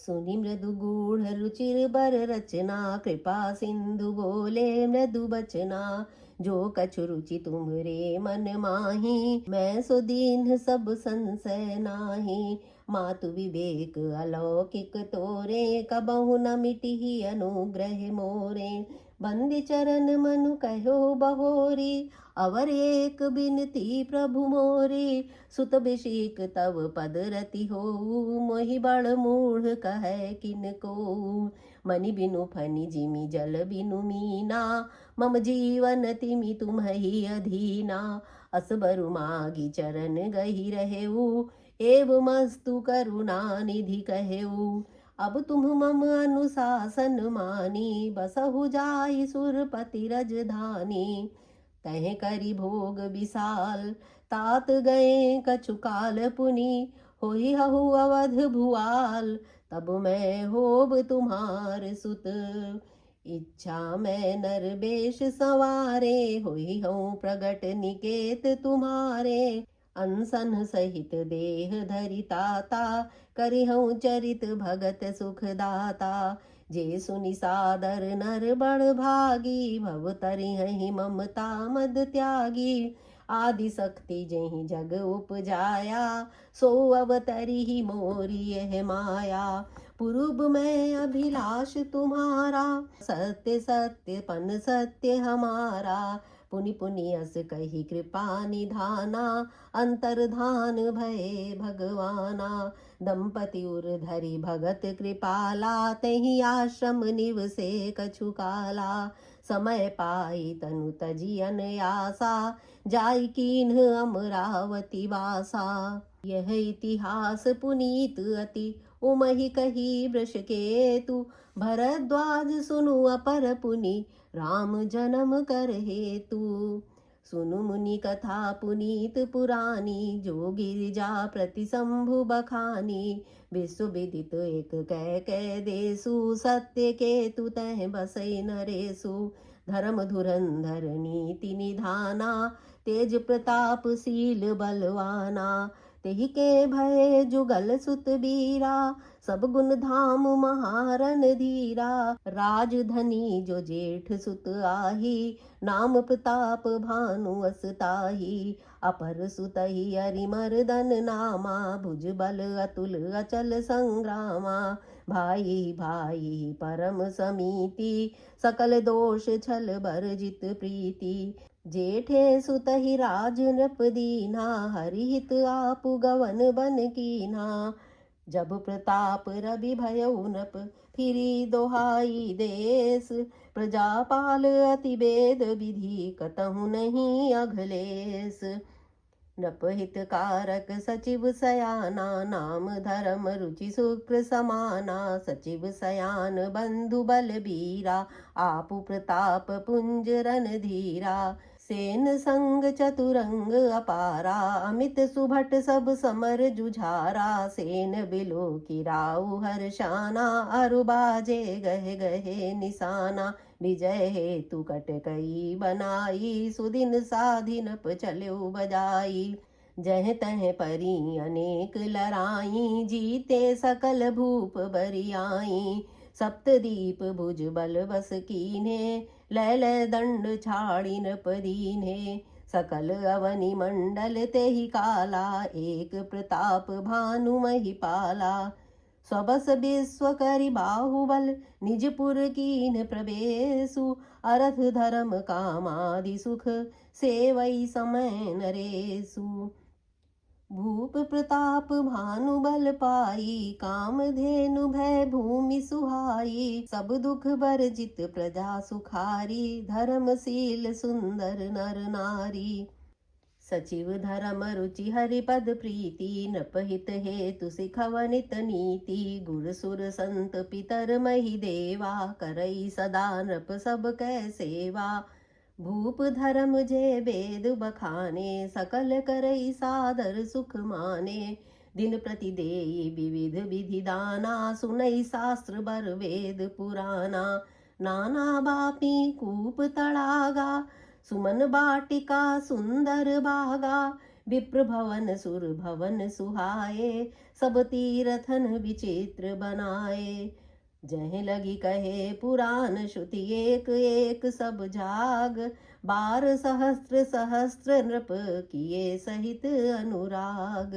सुनि मृदु गूढ़ रुचिर बर रचना, कृपा सिंधु बोले मृदु बचना। जो कछु रुचि तुमरे मन माही, मैं सो दीन्ह सब संशय नाही। मातु विवेक अलौकिक तोरे, कबहु न मिटिहि अनुग्रह मोरे। बंदी चरण मनु कहो बहोरी, अवर एक बिनती प्रभु मोरी। सुत भिषेक तव पद रति होऊ, मोहि बड़ मूढ़ कहे किनको। मनि बिनु फनि जिमि जल बिनु मीना, मम जीवन तिमि तुम्हि अधीना। असबरु मागी चरण गहि रहेऊ, एवमस्तु करुणा निधि कहेऊ। अब तुम मम अनुशासन मानी, बसहु जाई सुरपति रजधानी। तह करि भोग विशाल, तात गए कछु काल पुनि। होई हहु अवध भुआल, तब मैं होब तुम्हार सुत। इच्छा मैं नर बेश संवारे, होई हूँ प्रगट निकेत तुम्हारे। अनसन सहित देह धरि ताता, करिहउँ चरित भगत सुख दाता। जे सुनि सादर नर बड़ भागी, भव तरिहहि ममता मद त्यागी। आदि शक्ति जेहि जग उपजाया, सो अवतरिहि मोरी यह माया। पूर्व में अभिलाष तुम्हारा, सत्य सत्य पन सत्य हमारा। पुनि पुनि अस कही कृपा निधाना, अंतर्धान भये भगवाना। दंपति उर धरि भगत कृपाला, तहि आश्रम निवसे कछु काला। समय पाई तनु तजी अनयासा, जाई कीन्ह अमरावती वासा। यह इतिहास पुनीत अति, उमहि कही वृष केतु। भरद्वाज सुनु अपर पुनि, राम जन्म कर हेतु। सुनु मुनि कथा पुनीत पुरानी, जो गिरिजा प्रति शंभु बखानी। विश्व विदित एक कै देसु, सत्य केतु तह बसै नरेसु। धर्म धुरंधर नीति निधाना, तेज प्रतापशील बलवाना। तेहि के भय जुगल सुत बीरा, सब गुण धाम महारन धीरा। राजधनी जो जेठ सुत आही, नाम प्रताप भानु असताही। अपर सुतहि अरिमर्दन नामा, भुज बल अतुल अचल संग्रामा। भाई भाई परम समीति, सकल दोष छल बरजित प्रीति। जेठे सुतहि राज नृप दीना, हरिहित आपु गवन बन कीना। जब प्रताप रवि भयउ नृप, फिरी दोहाई देश। प्रजापाल अति वेद विधि, कतहु नहीं अघलेस। नृपहित कारक सचिव सयाना, नाम धर्म रुचि शुक्र समाना। सचिव सयान बंधु बलबीरा, आपु प्रताप पुंज रणधीरा। सेन संग चतुरंग अपारा, अमित सुभट सब समर जुझारा। सेन बिलो किराउ हर्षाना, अरु बाजे गहे गहे निशाना। विजय हेतु कटकई बनाई, सुदिन साधिनप चल्यो बजाई। जह तह परी अनेक लड़ाई, जीते सकल भूप बरियाई। सप्तदीप भुज बल बस कीन्हे, लय लय दंड छाड़ी नृप दीन्हे। सकल अवनि मंडल तेहि काला, एक प्रताप भानु महिपाला। स्वबस विश्व करि बाहुबल, निजपुर कीन्ह प्रवेशु। अरथ धर्म कामादि सुख, सेवई समय नरेशु। भूप प्रताप भानु बल पाई, कामधेनु भय भूमि सुहाई। सब दुख बरजित प्रजा सुखारी, धर्मशील सुंदर नर नारी। सचिव धर्म रुचि हरिपद प्रीति, नृपहित हेतु सिखवनित नीति। गुर सुर संत पितर महि देवा, करई सदा नृप सब कै सेवा। भूप धर्म जे वेद बखाने, सकल करई सादर सुख माने। दिन प्रति देई विविध विधि दाना, सुनई शास्त्र बर वेद पुराना। नाना बापी कूप तड़ागा, सुमन बाटिका सुंदर बागा। विप्र भवन सुर भवन सुहाए, सब तीरथन विचित्र बनाए। जह लगी कहे पुराण श्रुति एक एक सब जाग, 12 सहस्त्र सहस्त्र नृप किए सहित अनुराग।